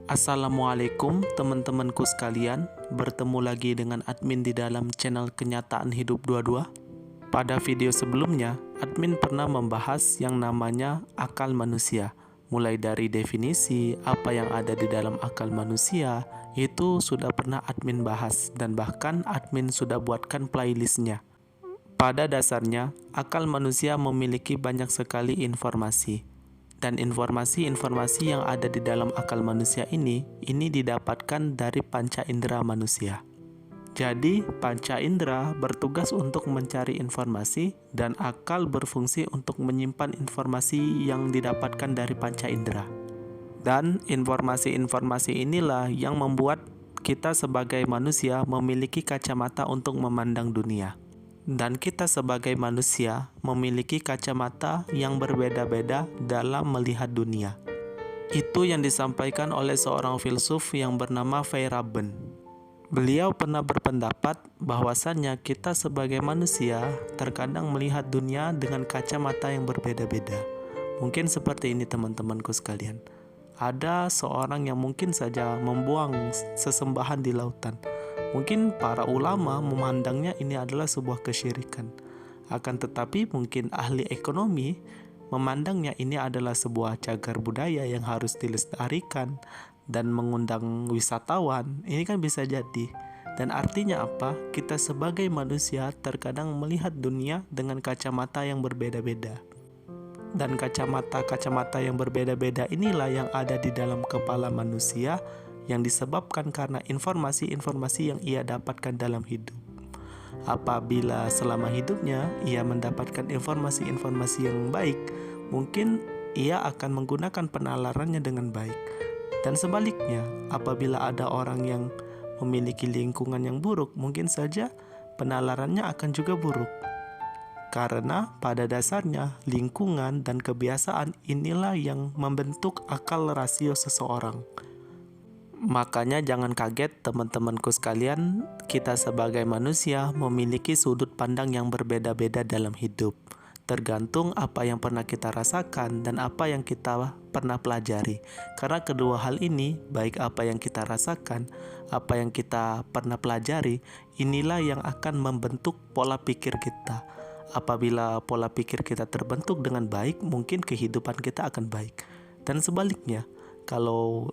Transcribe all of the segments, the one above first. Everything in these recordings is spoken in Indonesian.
Assalamualaikum teman-temanku sekalian, bertemu lagi dengan admin di dalam channel Kenyataan Hidup 22. Pada video sebelumnya, admin pernah membahas yang namanya akal manusia. Mulai dari definisi, apa yang ada di dalam akal manusia, itu sudah pernah admin bahas dan bahkan admin sudah buatkan playlistnya. Pada dasarnya, akal manusia memiliki banyak sekali informasi. Dan informasi-informasi yang ada di dalam akal manusia ini didapatkan dari panca indera manusia. Jadi, panca indera bertugas untuk mencari informasi dan akal berfungsi untuk menyimpan informasi yang didapatkan dari panca indera. Dan informasi-informasi inilah yang membuat kita sebagai manusia memiliki kacamata untuk memandang dunia. Dan kita sebagai manusia memiliki kacamata yang berbeda-beda dalam melihat dunia. Itu yang disampaikan oleh seorang filsuf yang bernama Feyerabend. Beliau pernah berpendapat bahwasannya kita sebagai manusia terkadang melihat dunia dengan kacamata yang berbeda-beda. Mungkin seperti ini teman-temanku sekalian. Ada seorang yang mungkin saja membuang sesembahan di lautan. Mungkin para ulama memandangnya ini adalah sebuah kesyirikan. Akan tetapi mungkin ahli ekonomi memandangnya ini adalah sebuah cagar budaya yang harus dilestarikan dan mengundang wisatawan. Ini kan bisa jadi. Dan artinya apa? Kita sebagai manusia terkadang melihat dunia dengan kacamata yang berbeda-beda. Dan kacamata-kacamata yang berbeda-beda inilah yang ada di dalam kepala manusia, yang disebabkan karena informasi-informasi yang ia dapatkan dalam hidup. Apabila selama hidupnya ia mendapatkan informasi-informasi yang baik, mungkin ia akan menggunakan penalarannya dengan baik. Dan sebaliknya, apabila ada orang yang memiliki lingkungan yang buruk, mungkin saja penalarannya akan juga buruk. Karena pada dasarnya lingkungan dan kebiasaan inilah yang membentuk akal rasio seseorang. Makanya jangan kaget teman-temanku sekalian, kita sebagai manusia memiliki sudut pandang yang berbeda-beda dalam hidup. Tergantung apa yang pernah kita rasakan dan apa yang kita pernah pelajari. Karena kedua hal ini, baik apa yang kita rasakan, apa yang kita pernah pelajari, inilah yang akan membentuk pola pikir kita. Apabila pola pikir kita terbentuk dengan baik, mungkin kehidupan kita akan baik. Dan sebaliknya, kalau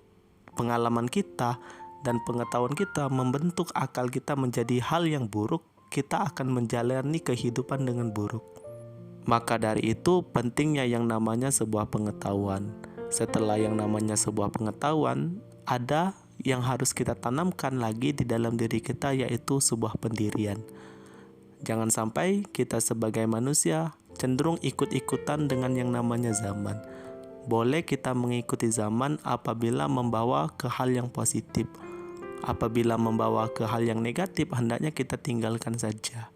pengalaman kita dan pengetahuan kita membentuk akal kita menjadi hal yang buruk, kita akan menjalani kehidupan dengan buruk. Maka dari itu pentingnya yang namanya sebuah pengetahuan. Setelah yang namanya sebuah pengetahuan, ada yang harus kita tanamkan lagi di dalam diri kita, yaitu sebuah pendirian. Jangan sampai kita sebagai manusia cenderung ikut-ikutan dengan yang namanya zaman. Boleh kita mengikuti zaman apabila membawa ke hal yang positif. Apabila membawa ke hal yang negatif, hendaknya kita tinggalkan saja.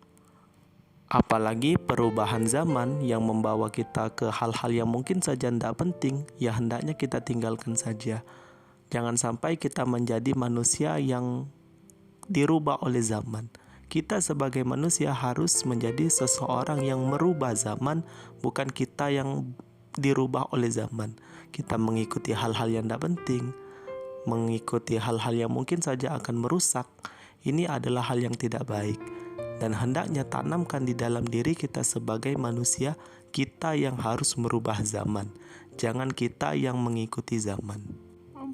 Apalagi perubahan zaman yang membawa kita ke hal-hal yang mungkin saja tidak penting, ya hendaknya kita tinggalkan saja. Jangan sampai kita menjadi manusia yang dirubah oleh zaman. Kita sebagai manusia harus menjadi seseorang yang merubah zaman, bukan kita yang dirubah oleh zaman. Kita mengikuti hal-hal yang tidak penting, mengikuti hal-hal yang mungkin saja akan merusak. Ini adalah hal yang tidak baik. Dan hendaknya tanamkan di dalam diri kita sebagai manusia, kita yang harus merubah zaman. Jangan kita yang mengikuti zaman.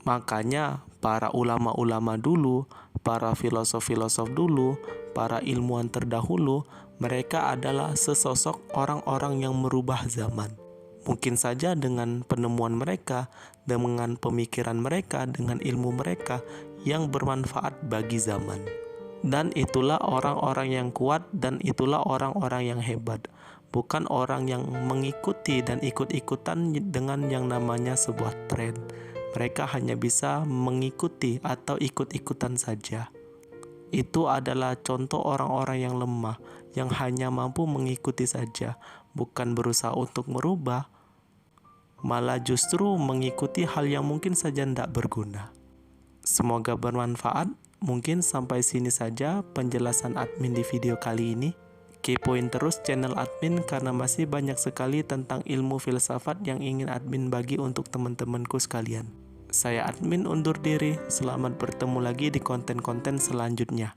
Makanya para ulama-ulama dulu, para filosof-filosof dulu, para ilmuwan terdahulu, mereka adalah sesosok orang-orang yang merubah zaman. Mungkin saja dengan penemuan mereka, dengan pemikiran mereka, dengan ilmu mereka yang bermanfaat bagi zaman. Dan itulah orang-orang yang kuat dan itulah orang-orang yang hebat. Bukan orang yang mengikuti dan ikut-ikutan dengan yang namanya sebuah tren. Mereka hanya bisa mengikuti atau ikut-ikutan saja. Itu adalah contoh orang-orang yang lemah, yang hanya mampu mengikuti saja, bukan berusaha untuk merubah, malah justru mengikuti hal yang mungkin saja tidak berguna. Semoga bermanfaat. Mungkin sampai sini saja penjelasan admin di video kali ini. Kepoin terus channel admin karena masih banyak sekali tentang ilmu filsafat yang ingin admin bagi untuk teman-temanku sekalian. Saya admin undur diri. Selamat bertemu lagi di konten-konten selanjutnya.